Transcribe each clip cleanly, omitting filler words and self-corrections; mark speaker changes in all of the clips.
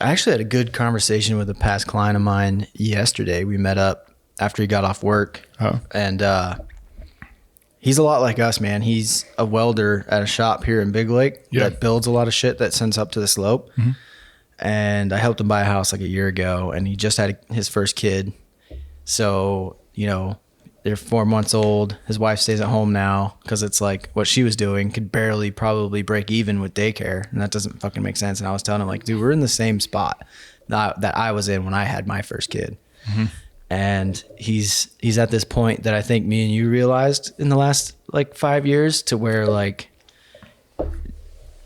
Speaker 1: I actually had a good conversation with a past client of mine yesterday. We met up after he got off work, and he's a lot like us, man. He's a welder at a shop here in Big Lake that builds a lot of shit that sends up to the slope. Mm-hmm. And I helped him buy a house like a year ago, and he just had his first kid. So, you know, they're 4 months old. His wife stays at home now because it's like what she was doing could barely probably break even with daycare. And that doesn't fucking make sense. And I was telling him, like, dude, we're in the same spot that I was in when I had my first kid. Mm-hmm. And he's at this point that I think me and you realized in the last like 5 years, to where like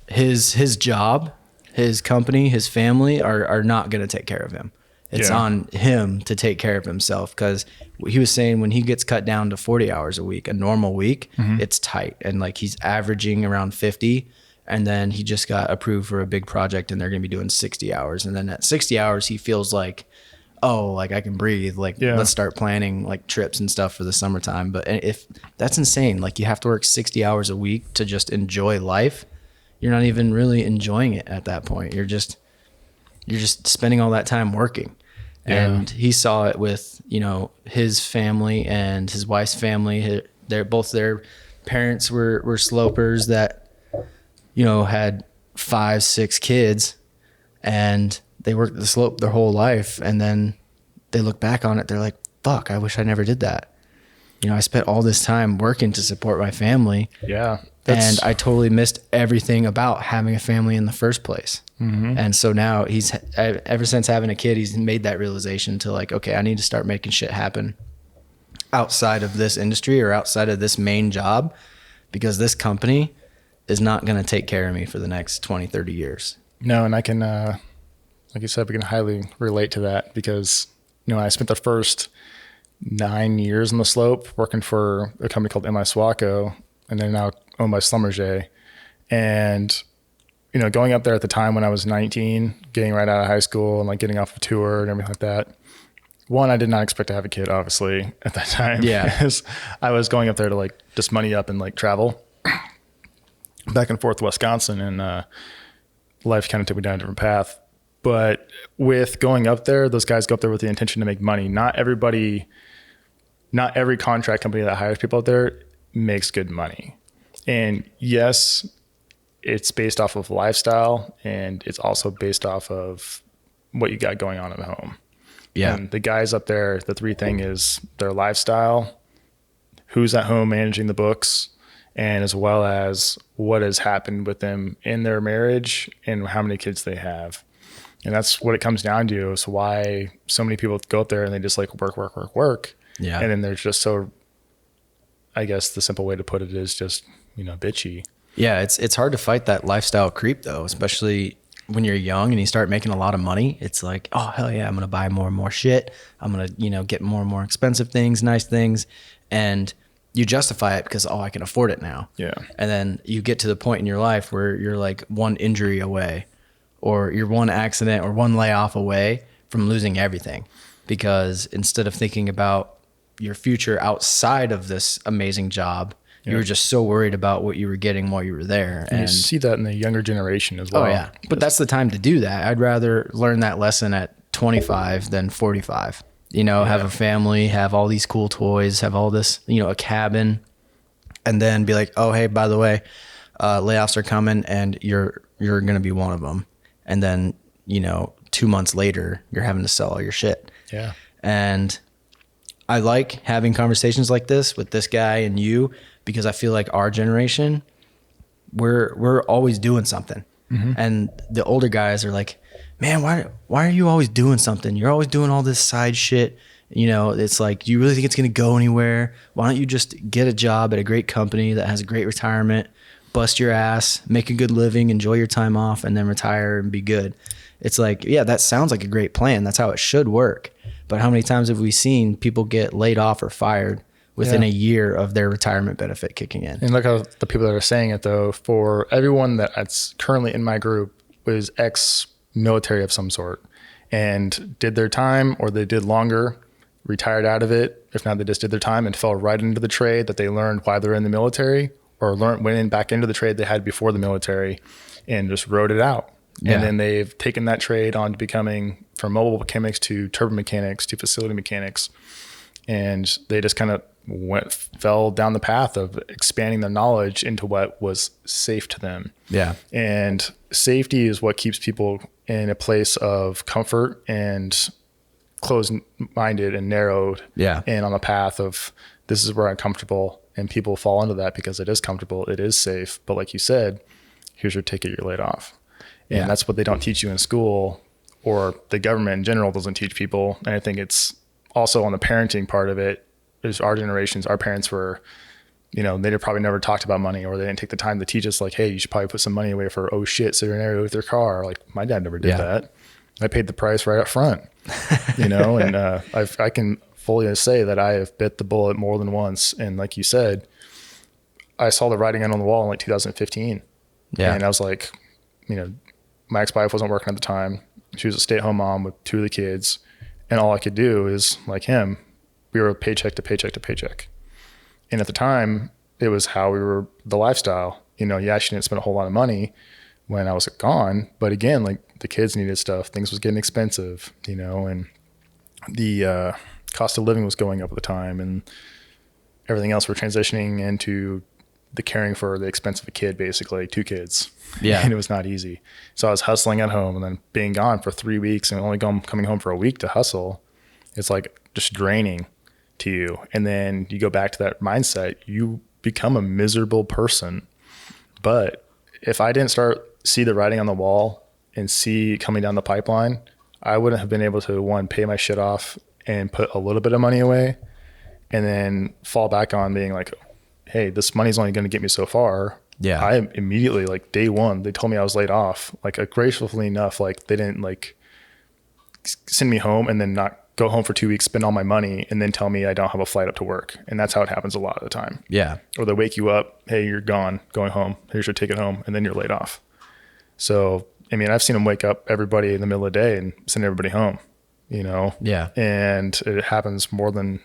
Speaker 1: his job, his company, his family are not going to take care of him. It's on him to take care of himself, because he was saying when he gets cut down to 40 hours a week, a normal week, it's tight. And like he's averaging around 50. And then he just got approved for a big project and they're going to be doing 60 hours. And then at 60 hours, he feels like, oh, like I can breathe. Like let's start planning like trips and stuff for the summertime. But if that's insane, like you have to work 60 hours a week to just enjoy life. You're not even really enjoying it at that point. You're just spending all that time working. And he saw it with, you know, his family and his wife's family. Both their parents were slopers that, you know, had 5-6 kids, and they worked the slope their whole life. And then they look back on it. They're like, fuck, I wish I never did that. You know, I spent all this time working to support my family. Yeah. And I totally missed everything about having a family in the first place. Mm-hmm. And so now ever since having a kid, he's made that realization to like, okay, I need to start making shit happen outside of this industry or outside of this main job, because this company is not going to take care of me for the next 20, 30 years.
Speaker 2: No. And I can, like you said, we can highly relate to that, because, you know, I spent the first 9 years on the slope working for a company called MI Swaco, and they're now owned by Schlumberger. And, you know, going up there at the time when I was 19, getting right out of high school and like getting off a tour and everything like that. One, I did not expect to have a kid, obviously, at that time. Yeah. I was going up there to like just money up and like travel back and forth to Wisconsin, and life kind of took me down a different path. But with going up there, those guys go up there with the intention to make money. Not every contract company that hires people out there makes good money. And yes, it's based off of lifestyle, and it's also based off of what you got going on at home. Yeah. And the guys up there, the three thing is their lifestyle, who's at home managing the books, and as well as what has happened with them in their marriage and how many kids they have. And that's what it comes down to. So why so many people go up there and they just like work. Yeah. And then they're just so, I guess the simple way to put it is just, you know, bitchy.
Speaker 1: Yeah. It's hard to fight that lifestyle creep though, especially when you're young and you start making a lot of money. It's like, oh hell yeah, I'm going to buy more and more shit. I'm going to, you know, get more and more expensive things, nice things. And you justify it because, oh, I can afford it now. Yeah. And then you get to the point in your life where you're like one injury away, or you're one accident or one layoff away from losing everything. Because instead of thinking about your future outside of this amazing job, you were just so worried about what you were getting while you were there.
Speaker 2: And you see that in the younger generation as well.
Speaker 1: Oh yeah. But that's the time to do that. I'd rather learn that lesson at 25 than 45. You know, have a family, have all these cool toys, have all this, you know, a cabin, and then be like, oh, hey, by the way, layoffs are coming and you're going to be one of them. And then, you know, 2 months later, you're having to sell all your shit. Yeah. And I like having conversations like this with this guy and you, because I feel like our generation, we're always doing something. Mm-hmm. And the older guys are like, man, why are you always doing something? You're always doing all this side shit. You know, it's like, do you really think it's going to go anywhere? Why don't you just get a job at a great company that has a great retirement, bust your ass, make a good living, enjoy your time off, and then retire and be good? It's like, yeah, that sounds like a great plan. That's how it should work. But how many times have we seen people get laid off or fired within a year of their retirement benefit kicking in?
Speaker 2: And look how the people that are saying it though, for everyone that's currently in my group was ex-military of some sort and did their time, or they did longer, retired out of it. If not, they just did their time and fell right into the trade that they learned while they're in the military, or went back into the trade they had before the military and just rode it out. And then they've taken that trade on to becoming from mobile mechanics to turbo mechanics to facility mechanics. And they just kind of fell down the path of expanding their knowledge into what was safe to them.
Speaker 1: Yeah.
Speaker 2: And safety is what keeps people in a place of comfort and closed-minded and narrowed.
Speaker 1: Yeah.
Speaker 2: And on the path of, this is where I'm comfortable. And people fall into that because it is comfortable, it is safe. But like you said, here's your ticket, you're laid off. And that's what they don't teach you in school, or the government in general doesn't teach people. And I think it's also on the parenting part of it. Is our generations, our parents were, they probably never talked about money, or they didn't take the time to teach us like, hey, you should probably put some money away for, oh shit, scenario with your car. Like my dad never did that. I paid the price right up front, and I can fully say that I have bit the bullet more than once. And like you said, I saw the writing on the wall in like 2015. Yeah. And I was like, my ex-wife wasn't working at the time. She was a stay-at-home mom with 2 of the kids. And all I could do is, like him, we were paycheck to paycheck to paycheck. And at the time, it was how we were, the lifestyle. She didn't spend a whole lot of money when I was gone. But again, like the kids needed stuff. Things was getting expensive, and the cost of living was going up at the time. And everything else, we're transitioning into the caring for the expense of a kid, basically 2 kids. Yeah. And it was not easy. So I was hustling at home and then being gone for 3 weeks and only coming home for a week to hustle. It's like just draining to you. And then you go back to that mindset, you become a miserable person. But if I didn't see the writing on the wall and see it coming down the pipeline, I wouldn't have been able to, one, pay my shit off and put a little bit of money away, and then fall back on being like, hey, this money's only going to get me so far. Yeah. I immediately, like day one, they told me I was laid off. Like gracefully enough, like they didn't like send me home and then not go home for 2 weeks, spend all my money, and then tell me I don't have a flight up to work. And that's how it happens a lot of the time. Yeah. Or they wake you up, hey, you're gone, going home. Here's your ticket home. And then you're laid off. So, I've seen them wake up everybody in the middle of the day and send everybody home, Yeah. And it happens more than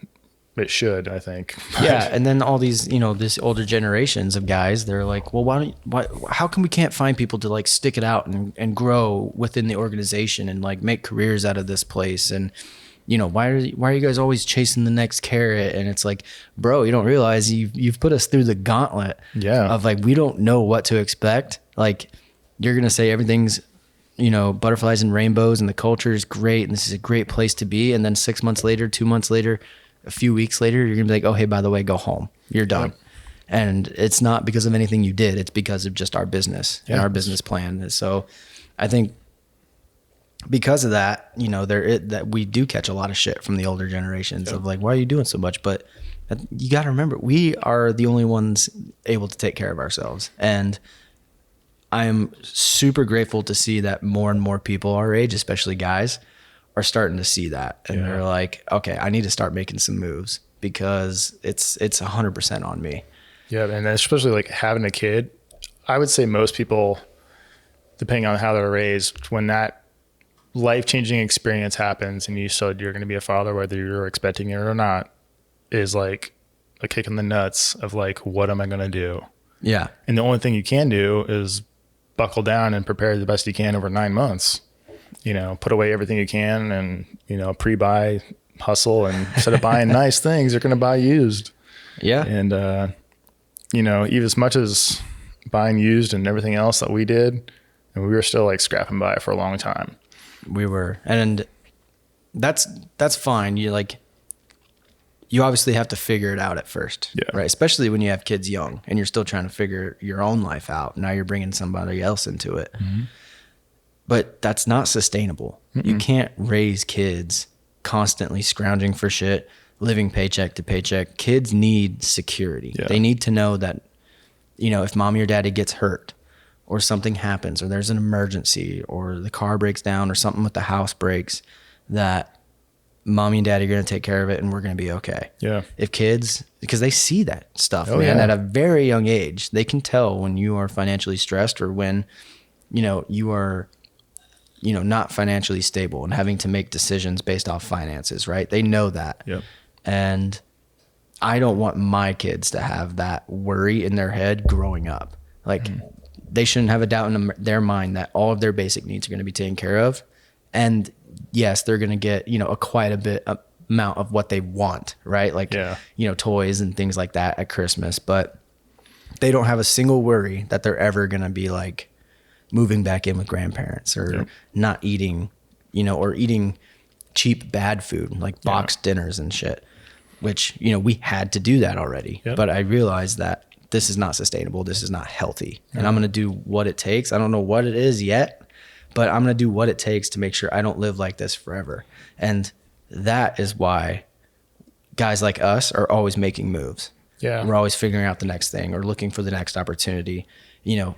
Speaker 2: it should, I think.
Speaker 1: Yeah. And then all these, this older generations of guys, they're like, well, how come we can't find people to like stick it out and grow within the organization and like make careers out of this place? And, why are you guys always chasing the next carrot? And it's like, bro, you don't realize you've put us through the gauntlet of like, we don't know what to expect. Like you're going to say everything's, butterflies and rainbows and the culture is great. And this is a great place to be. And then 6 months later, 2 months later, a few weeks later, you're going to be like, oh, hey, by the way, go home. You're done. Yep. And it's not because of anything you did. It's because of just our business and our business plan. So I think because of that, that we do catch a lot of shit from the older generations of like, why are you doing so much? But you got to remember, we are the only ones able to take care of ourselves. And I'm super grateful to see that more and more people our age, especially guys, are starting to see that. And they're like, okay, I need to start making some moves because it's 100% on me.
Speaker 2: Yeah. And especially like having a kid, I would say most people, depending on how they're raised, when that life-changing experience happens and you said you're going to be a father, whether you're expecting it or not, is like a kick in the nuts of like, what am I going to do? Yeah. And the only thing you can do is buckle down and prepare the best you can over 9 months. Put away everything you can and, pre-buy, hustle, and instead of buying nice things, you're going to buy used. Yeah. And, even as much as buying used and everything else that we did, and we were still like scrapping by for a long time.
Speaker 1: We were. And that's fine. You obviously have to figure it out at first, right? Especially when you have kids young and you're still trying to figure your own life out. Now you're bringing somebody else into it. Mm-hmm. But that's not sustainable. Mm-mm. You can't raise kids constantly scrounging for shit, living paycheck to paycheck. Kids need security. Yeah. They need to know that, if mommy or daddy gets hurt or something happens or there's an emergency or the car breaks down or something with the house breaks, that mommy and daddy are going to take care of it and we're going to be okay. Yeah. If kids, because they see that stuff, at a very young age, they can tell when you are financially stressed or when, you are, not financially stable and having to make decisions based off finances, right? They know that. Yep. And I don't want my kids to have that worry in their head growing up. Like they shouldn't have a doubt in their mind that all of their basic needs are going to be taken care of. And yes, they're going to get, quite a bit amount of what they want, right? Like, toys and things like that at Christmas, but they don't have a single worry that they're ever going to be like moving back in with grandparents or not eating, or eating cheap, bad food, like boxed dinners and shit, which, we had to do that already. But I realized that this is not sustainable. This is not healthy. And I'm going to do what it takes. I don't know what it is yet, but I'm going to do what it takes to make sure I don't live like this forever. And that is why guys like us are always making moves. Yeah. We're always figuring out the next thing or looking for the next opportunity,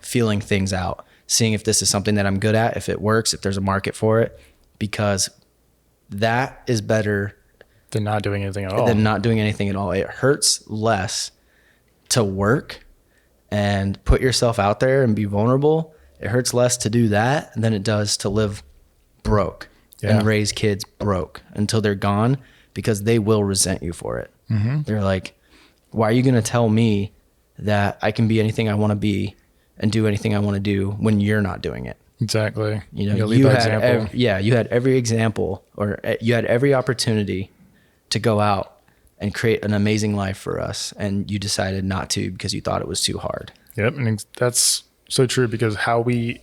Speaker 1: feeling things out, seeing if this is something that I'm good at, if it works, if there's a market for it, because that is better
Speaker 2: than not doing anything at all. It hurts less
Speaker 1: to work and put yourself out there and be vulnerable. It hurts less to do that than it does to live broke and raise kids broke until they're gone, because they will resent you for it. Mm-hmm. They're like, why are you going to tell me that I can be anything I want to be and do anything I want to do when you're not doing it?
Speaker 2: Exactly.
Speaker 1: You had every example, or you had every opportunity to go out and create an amazing life for us, and you decided not to because you thought it was too hard.
Speaker 2: Yep, and that's so true, because how we,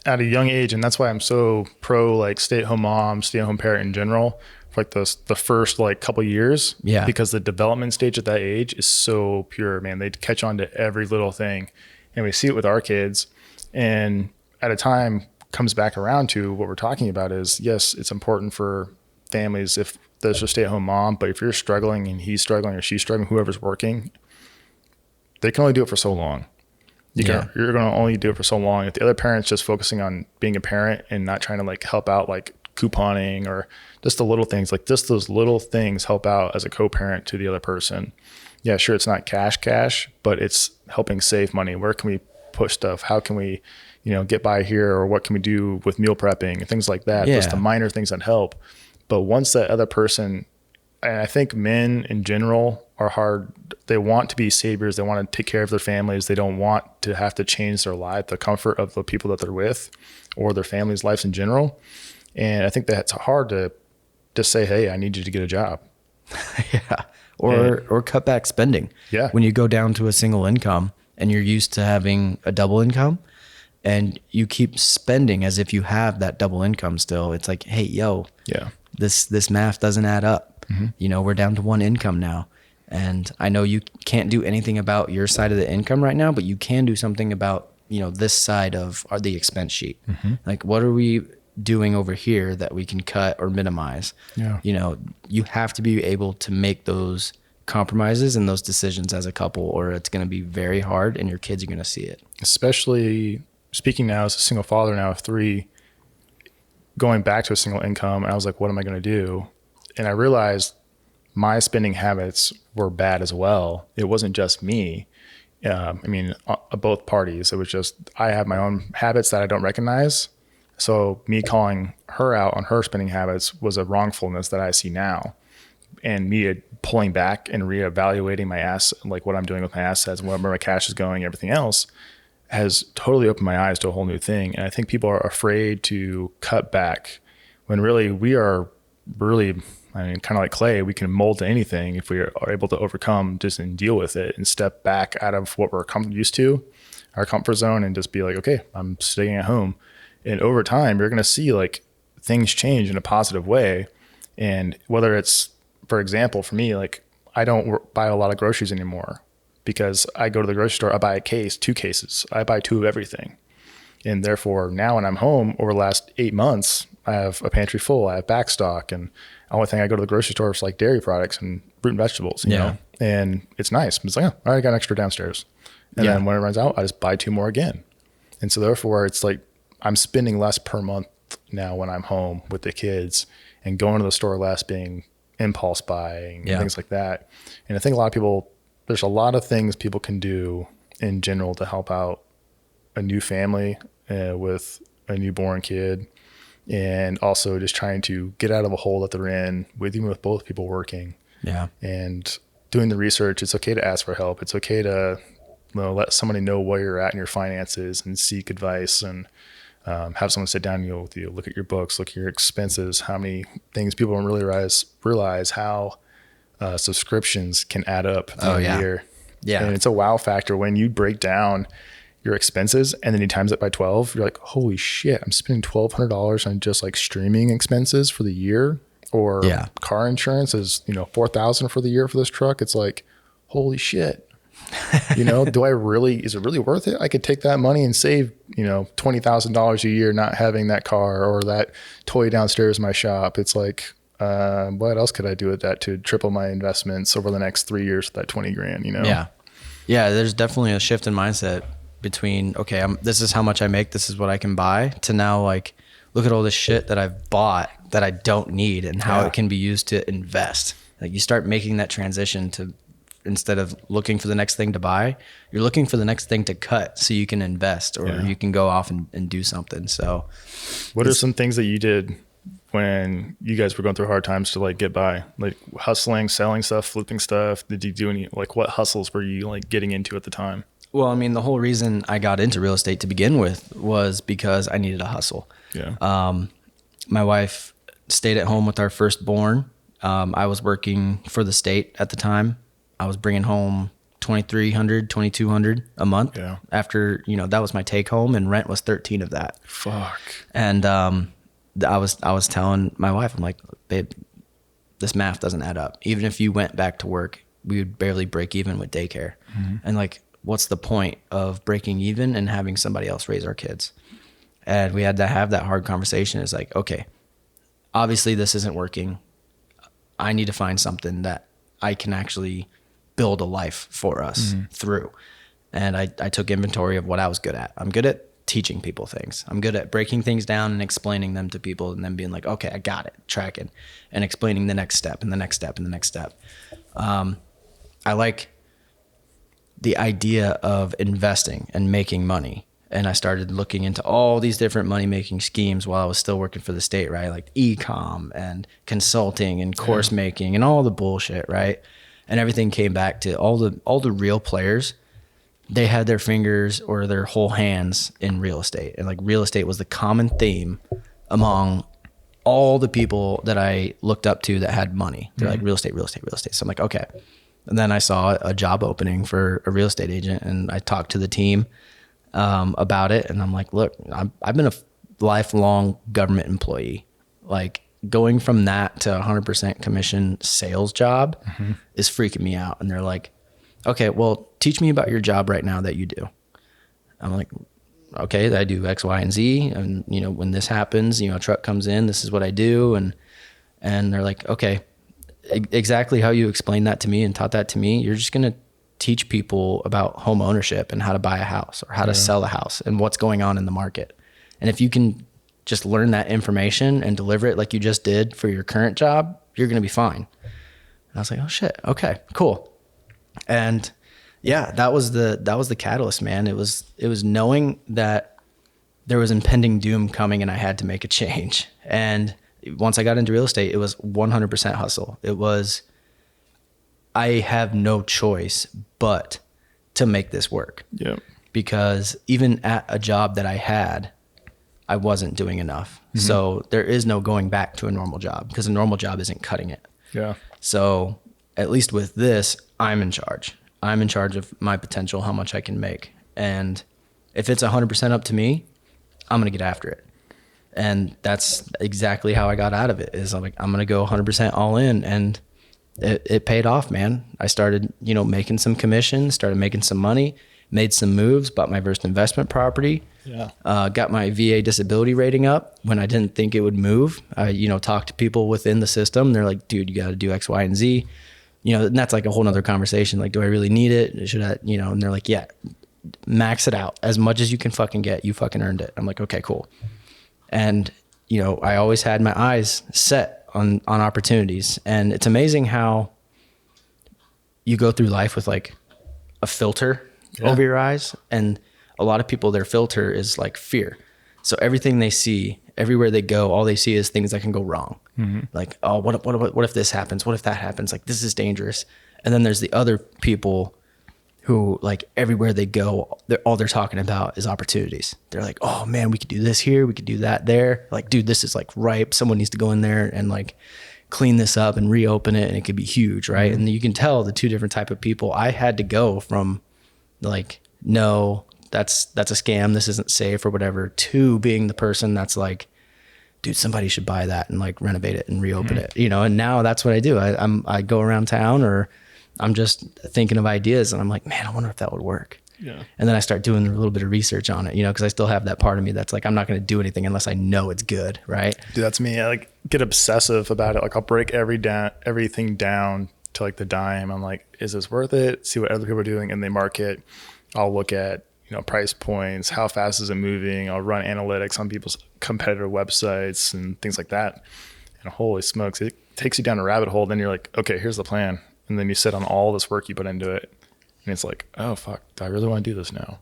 Speaker 2: at a young age, and that's why I'm so pro like stay-at-home mom, stay-at-home parent in general, for like the first like couple years, because the development stage at that age is so pure, man. They catch on to every little thing, and we see it with our kids. And at a time comes back around to what we're talking about is, yes, it's important for families if there's a stay-at-home mom, but if you're struggling and he's struggling or she's struggling, whoever's working, they can only do it for so long. You're going to only do it for so long. If the other parent's just focusing on being a parent and not trying to like help out, like couponing or just the little things, like just those little things help out as a co-parent to the other person. Yeah, sure, it's not cash, but it's helping save money. Where can we push stuff? How can we, get by here? Or what can we do with meal prepping and things like that? Just the minor things that help. But once that other person, and I think men in general are hard, they want to be saviors. They want to take care of their families. They don't want to have to change their life, the comfort of the people that they're with or their family's lives in general. And I think that's hard to just say, hey, I need you to get a job.
Speaker 1: Or cut back spending.
Speaker 2: Yeah.
Speaker 1: When you go down to a single income and you're used to having a double income and you keep spending as if you have that double income still, it's like, hey, this math doesn't add up. Mm-hmm. We're down to one income now. And I know you can't do anything about your side of the income right now, but you can do something about, this side of the expense sheet. Mm-hmm. Like, what are we doing over here that we can cut or minimize? You have to be able to make those compromises and those decisions as a couple, or it's going to be very hard and your kids are going to see it.
Speaker 2: Especially speaking now as a single father now of 3, going back to a single income, and I was like, what am I going to do? And I realized my spending habits were bad as well. It wasn't just me. Both parties. It was just, I have my own habits that I don't recognize. So me calling her out on her spending habits was a wrongfulness that I see now. And me pulling back and reevaluating like what I'm doing with my assets, where my cash is going, everything else, has totally opened my eyes to a whole new thing. And I think people are afraid to cut back when really we are kind of like clay. We can mold to anything if we are able to overcome just and deal with it and step back out of what we're used to, our comfort zone, and just be like, okay, I'm staying at home. And over time, you're going to see like things change in a positive way. And whether it's, for example, for me, like I don't buy a lot of groceries anymore because I go to the grocery store, I buy 2 cases, I buy 2 of everything. And therefore now when I'm home over the last 8 months, I have a pantry full, I have back stock, and the only thing I go to the grocery store is like dairy products and fruit and vegetables, you know? And it's nice. It's like, I got an extra downstairs. And then when it runs out, I just buy 2 more again. And so therefore it's like, I'm spending less per month now when I'm home with the kids and going to the store less, being impulse buying, things like that. And I think a lot of people, there's a lot of things people can do in general to help out a new family with a newborn kid, and also just trying to get out of a hole that they're in even with both people working. And doing the research. It's okay to ask for help. It's okay to, let somebody know where you're at in your finances and seek advice, and have someone sit down with you, look at your books, look at your expenses, how many things people don't really realize how subscriptions can add up through the year.
Speaker 1: Yeah.
Speaker 2: And it's a wow factor when you break down your expenses and then you times it by 12, you're like, holy shit, I'm spending $1,200 on just like streaming expenses for the year, or car insurance is, $4,000 for the year for this truck. It's like, holy shit. Is it really worth it? I could take that money and save, $20,000 a year not having that car or that toy downstairs in my shop. It's like, what else could I do with that to triple my investments over the next 3 years with that 20 grand,
Speaker 1: Yeah. Yeah. There's definitely a shift in mindset between, okay, this is how much I make, this is what I can buy, to now like, look at all this shit that I've bought that I don't need and how it can be used to invest. Like you start making that transition to, instead of looking for the next thing to buy, you're looking for the next thing to cut so you can invest, or you can go off and do something. So
Speaker 2: what are some things that you did when you guys were going through hard times to like get by, like hustling, selling stuff, flipping stuff? Did you do any, like what hustles were you like getting into at the time?
Speaker 1: Well, I mean, the whole reason I got into real estate to begin with was because I needed a hustle.
Speaker 2: Yeah.
Speaker 1: My wife stayed at home with our firstborn. I was working for the state at the time. I was bringing home $2,300, $2,200 a month.
Speaker 2: Yeah.
Speaker 1: After, that was my take home, and rent was 13 of that.
Speaker 2: Fuck.
Speaker 1: And I was telling my wife, I'm like, babe, this math doesn't add up. Even if you went back to work, we would barely break even with daycare. Mm-hmm. And like, what's the point of breaking even and having somebody else raise our kids? And we had to have that hard conversation. It's like, okay, obviously this isn't working. I need to find something that I can actually build a life for us through. And I took inventory of what I was good at. I'm good at teaching people things. I'm good at breaking things down and explaining them to people, and then being like, okay, I got it, tracking and explaining the next step and the next step and the next step. I like the idea of investing and making money. And I started looking into all these different money-making schemes while I was still working for the state, right? Like e-com and consulting and course making and all the bullshit, right? And everything came back to all the real players. They had their fingers or their whole hands in real estate. And like real estate was the common theme among all the people that I looked up to that had money. They're like real estate, real estate, real estate. So I'm like, okay. And then I saw a job opening for a real estate agent, and I talked to the team about it. And I'm like, look, I've been a lifelong government employee. Like going from that to 100% commission sales job is freaking me out. And they're like, okay, well, teach me about your job right now that you do. I'm like, okay, I do X, Y, and Z. And, when this happens, a truck comes in, this is what I do. And they're like, okay, exactly how you explained that to me and taught that to me, you're just going to teach people about home ownership and how to buy a house or how to sell a house and what's going on in the market. And if you can just learn that information and deliver it like you just did for your current job, you're going to be fine. And I was like, oh shit. Okay, cool. And yeah, that was the catalyst, man. It was knowing that there was impending doom coming and I had to make a change. And once I got into real estate, it was 100% hustle. It was, I have no choice but to make this work.
Speaker 2: Yeah.
Speaker 1: Because even at a job that I had, I wasn't doing enough. So there is no going back to a normal job because a normal job isn't cutting it.
Speaker 2: Yeah.
Speaker 1: So at least with this, I'm in charge. I'm in charge of my potential, how much I can make. And if it's 100% up to me, I'm going to get after it. And that's exactly how I got out of it, is I'm like, I'm going to go 100% all in. And it paid off, man. I started, making some commissions, started making some money, made some moves, bought my first investment property.
Speaker 2: Yeah.
Speaker 1: Got my VA disability rating up when I didn't think it would move. I, talked to people within the system. They're like, dude, you got to do X, Y, and Z. And that's like a whole nother conversation. Like, do I really need it? Should I, and they're like, yeah, max it out as much as you can fucking get. You fucking earned it. I'm like, okay, cool. And, I always had my eyes set on opportunities. And it's amazing how you go through life with like a filter over your eyes. And a lot of people, their filter is like fear. So everything they see, everywhere they go, all they see is things that can go wrong. Like, oh, what if this happens? What if that happens? Like, this is dangerous. And then there's the other people who like everywhere they go, all they're talking about is opportunities. They're like, oh man, we could do this here. We could do that there. Like, dude, this is like ripe. Someone needs to go in there and like clean this up and reopen it. And it could be huge. Right. And you can tell the two different type of people. I had to go from like, no, that's a scam. This isn't safe or whatever, to being the person that's like, dude, somebody should buy that and like renovate it and reopen it, you know? And now that's what I do. I go around town, or I'm just thinking of ideas and I'm like, man, I wonder if that would work.
Speaker 2: Yeah.
Speaker 1: And then I start doing a little bit of research on it, you know, cause I still have that part of me that's like, I'm not going to do anything unless I know it's good. Right.
Speaker 2: Dude, that's me. I like get obsessive about it. Like I'll break everything down to like the dime. I'm like, is this worth it? See what other people are doing in the market. I'll look at, you know, price points, how fast is it moving? I'll run analytics on people's competitor websites and things like that. And holy smokes, it takes you down a rabbit hole. Then you're like, okay, here's the plan. And then you sit on all this work you put into it. And it's like, oh fuck, do I really want to do this now?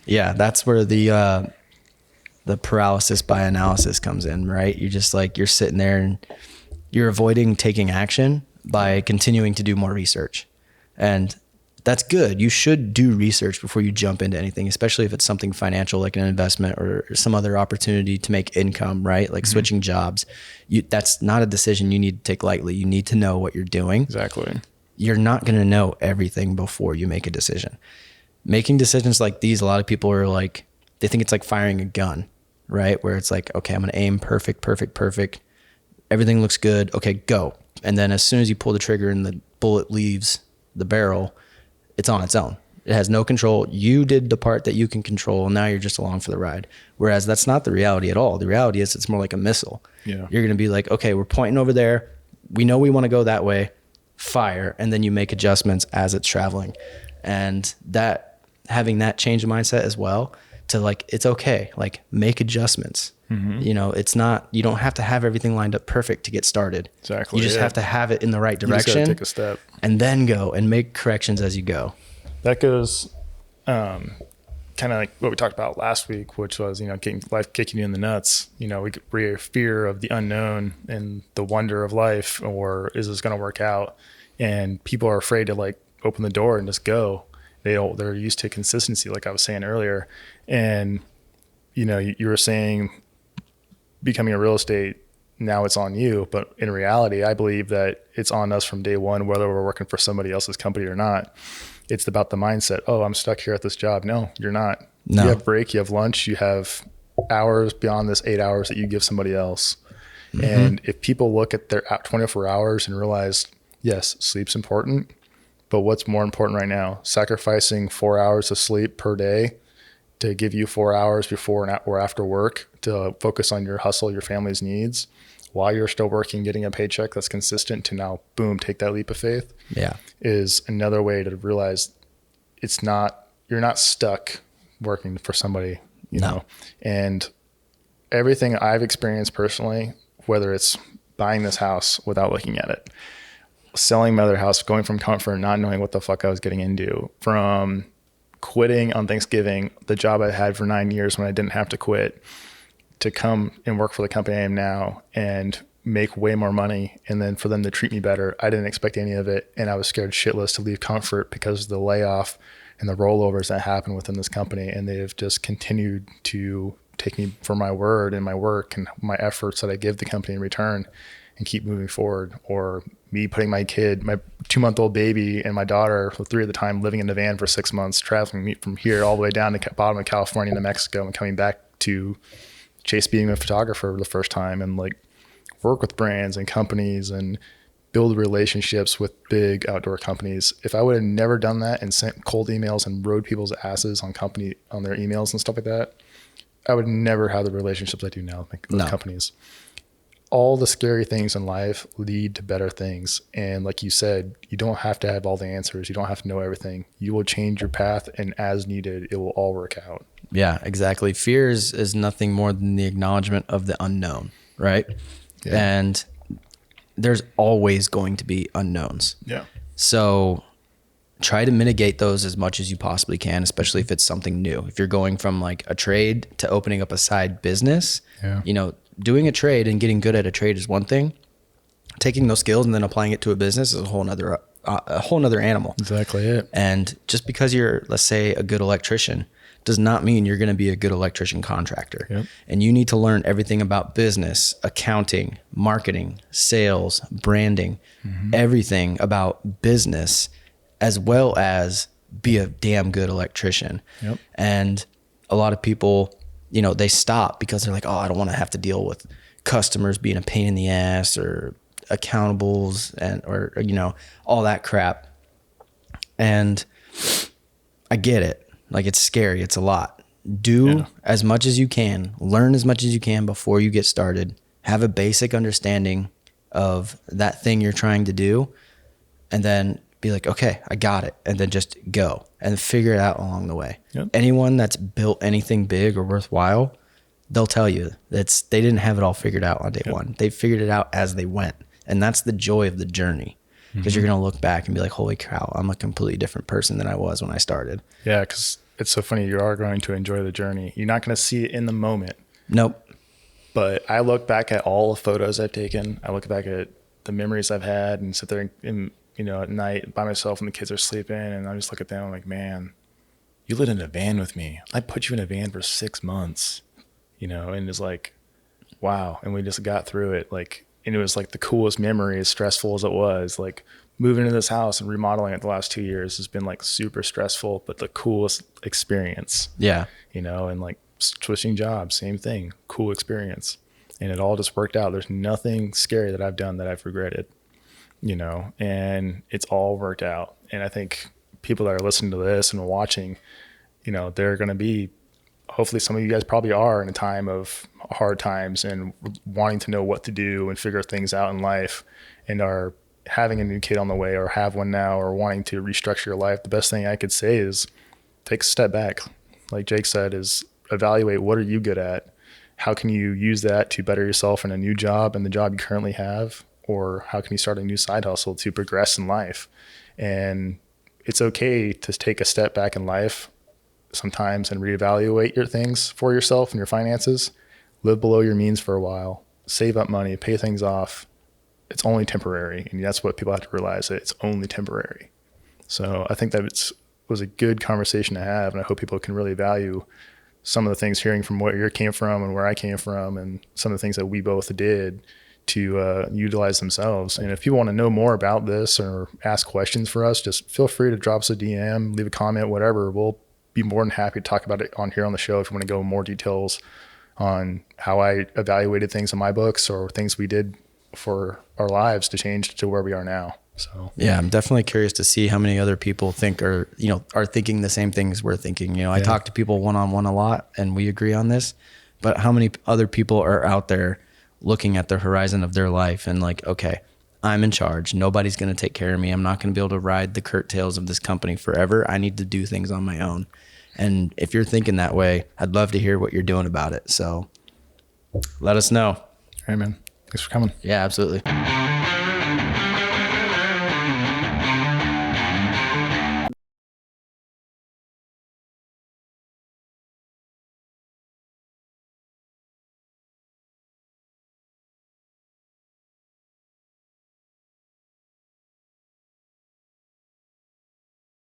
Speaker 1: Yeah. That's where the paralysis by analysis comes in, right? You're just like, you're sitting there and you're avoiding taking action by continuing to do more research. And that's good. You should do research before you jump into anything, especially if it's something financial, like an investment or some other opportunity to make income, right? Like switching jobs. That's not a decision you need to take lightly. You need to know what you're doing.
Speaker 2: Exactly.
Speaker 1: You're not going to know everything before you make a decision. Making decisions like these, a lot of people are like, they think it's like firing a gun, right? Where it's like, okay, I'm going to aim perfect. Everything looks good. Okay, go. And then as soon as you pull the trigger and the bullet leaves the barrel, it's on its own. It has no control. You did the part that you can control, and now you're just along for the ride. Whereas that's not the reality at all. The reality is it's more like a missile.
Speaker 2: Yeah.
Speaker 1: You're going to be like, okay, we're pointing over there. We know we want to go that way. Fire. And then you make adjustments as it's traveling. And that, having that change of mindset as well, to like, it's okay. Like, make adjustments. You know, it's not, you don't have to have everything lined up perfect to get started.
Speaker 2: Exactly.
Speaker 1: You just have to have it in the right
Speaker 2: You just
Speaker 1: direction.
Speaker 2: gotta take a step.
Speaker 1: And then go and make corrections as you go.
Speaker 2: That goes kind of like what we talked about last week, which was, you know, life kicking you in the nuts. You know, we fear of the unknown and the wonder of life, or is this going to work out? And people are afraid to like open the door and just go. They're used to consistency, like I was saying earlier. And, you know, you were saying becoming a real estate, now it's on you. But in reality, I believe that it's on us from day one, whether we're working for somebody else's company or not. It's about the mindset. Oh, I'm stuck here at this job. No, you're not. No. You have break, you have lunch, you have hours beyond this 8 hours that you give somebody else. And if people look at their 24 hours and realize, yes, sleep's important, but what's more important right now? Sacrificing 4 hours of sleep per day to give you 4 hours before or after work to focus on your hustle, your family's needs, while you're still working, getting a paycheck that's consistent, to now, boom, take that leap of faith.
Speaker 1: Yeah.
Speaker 2: Is another way to realize you're not stuck working for somebody, you know. And everything I've experienced personally, whether it's buying this house without looking at it, selling my other house, going from comfort, not knowing what the fuck I was getting into, from quitting on Thanksgiving, the job I had for 9 years when I didn't have to quit, to come and work for the company I am now and make way more money, and then for them to treat me better. I didn't expect any of it, and I was scared shitless to leave comfort because of the layoff and the rollovers that happened within this company. And they've just continued to take me for my word and my work and my efforts that I give the company in return, and keep moving forward. Or me putting my 2-month-old baby and my daughter, 3 at the time, living in the van for 6 months, traveling from here all the way down to the bottom of California to Mexico, and coming back to chase being a photographer for the first time, and like work with brands and companies and build relationships with big outdoor companies. If I would have never done that and sent cold emails and rode people's asses on their emails and stuff like that, I would never have the relationships I do now with companies. All the scary things in life lead to better things. And like you said, you don't have to have all the answers. You don't have to know everything. You will change your path, and as needed, it will all work out. Yeah,
Speaker 1: exactly. Fear is nothing more than the acknowledgement of the unknown, right? Yeah. And there's always going to be unknowns.
Speaker 2: Yeah.
Speaker 1: So try to mitigate those as much as you possibly can, especially if it's something new. If you're going from like a trade to opening up a side business, you know, doing a trade and getting good at a trade is one thing. Taking those skills and then applying it to a business is a whole nother a whole nother animal.
Speaker 2: Exactly it.
Speaker 1: And just because you're, let's say, a good electrician does not mean you're going to be a good electrician contractor.
Speaker 2: Yep.
Speaker 1: And you need to learn everything about business, accounting, marketing, sales, branding, everything about business, as well as be a damn good electrician.
Speaker 2: Yep.
Speaker 1: And a lot of people, you know, they stop because they're like, oh, I don't want to have to deal with customers being a pain in the ass or accountables or you know, all that crap. And I get it. Like, it's scary. It's a lot. Do as much as you can, learn as much as you can before you get started, have a basic understanding of that thing you're trying to do, and then be like, okay, I got it. And then just go and figure it out along the way.
Speaker 2: Yep.
Speaker 1: Anyone that's built anything big or worthwhile, they'll tell you they didn't have it all figured out on day one. They figured it out as they went. And that's the joy of the journey, because you're going to look back and be like, holy cow, I'm a completely different person than I was when I started.
Speaker 2: Yeah, because it's so funny. You are going to enjoy the journey. You're not going to see it in the moment.
Speaker 1: Nope.
Speaker 2: But I look back at all the photos I've taken. I look back at the memories I've had and sit there and you know, at night by myself when the kids are sleeping, and I just look at them. I'm like, man, you lived in a van with me. I put you in a van for 6 months, you know, and it's like, wow. And we just got through it. Like, and it was like the coolest memory, as stressful as it was. Like, moving into this house and remodeling it the last 2 years has been like super stressful, but the coolest experience.
Speaker 1: Yeah.
Speaker 2: You know, and like switching jobs, same thing, cool experience. And it all just worked out. There's nothing scary that I've done that I've regretted, you know, and it's all worked out. And I think people that are listening to this and watching, you know, they're going to be, hopefully some of you guys probably are in a time of hard times and wanting to know what to do and figure things out in life, and are having a new kid on the way or have one now, or wanting to restructure your life. The best thing I could say is take a step back. Like Jake said, is evaluate, what are you good at? How can you use that to better yourself in a new job and the job you currently have? Or how can you start a new side hustle to progress in life? And it's okay to take a step back in life sometimes and reevaluate your things for yourself and your finances. Live below your means for a while, save up money, pay things off. It's only temporary. And that's what people have to realize, that it's only temporary. So I think that was a good conversation to have. And I hope people can really value some of the things, hearing from where you came from and where I came from, and some of the things that we both did to utilize themselves. And if people want to know more about this or ask questions for us, just feel free to drop us a DM, leave a comment, whatever. We'll be more than happy to talk about it on here on the show if you want to go in more details on how I evaluated things in my books or things we did for our lives to change to where we are now. So
Speaker 1: yeah, I'm definitely curious to see how many other people think, or, you know, are thinking the same things we're thinking. You know, I talk to people one-on-one a lot and we agree on this, but how many other people are out there looking at the horizon of their life and like, okay, I'm in charge. Nobody's going to take care of me. I'm not going to be able to ride the curtails of this company forever. I need to do things on my own. And if you're thinking that way, I'd love to hear what you're doing about it. So let us know.
Speaker 2: Hey, man. Thanks for coming.
Speaker 1: Yeah, absolutely.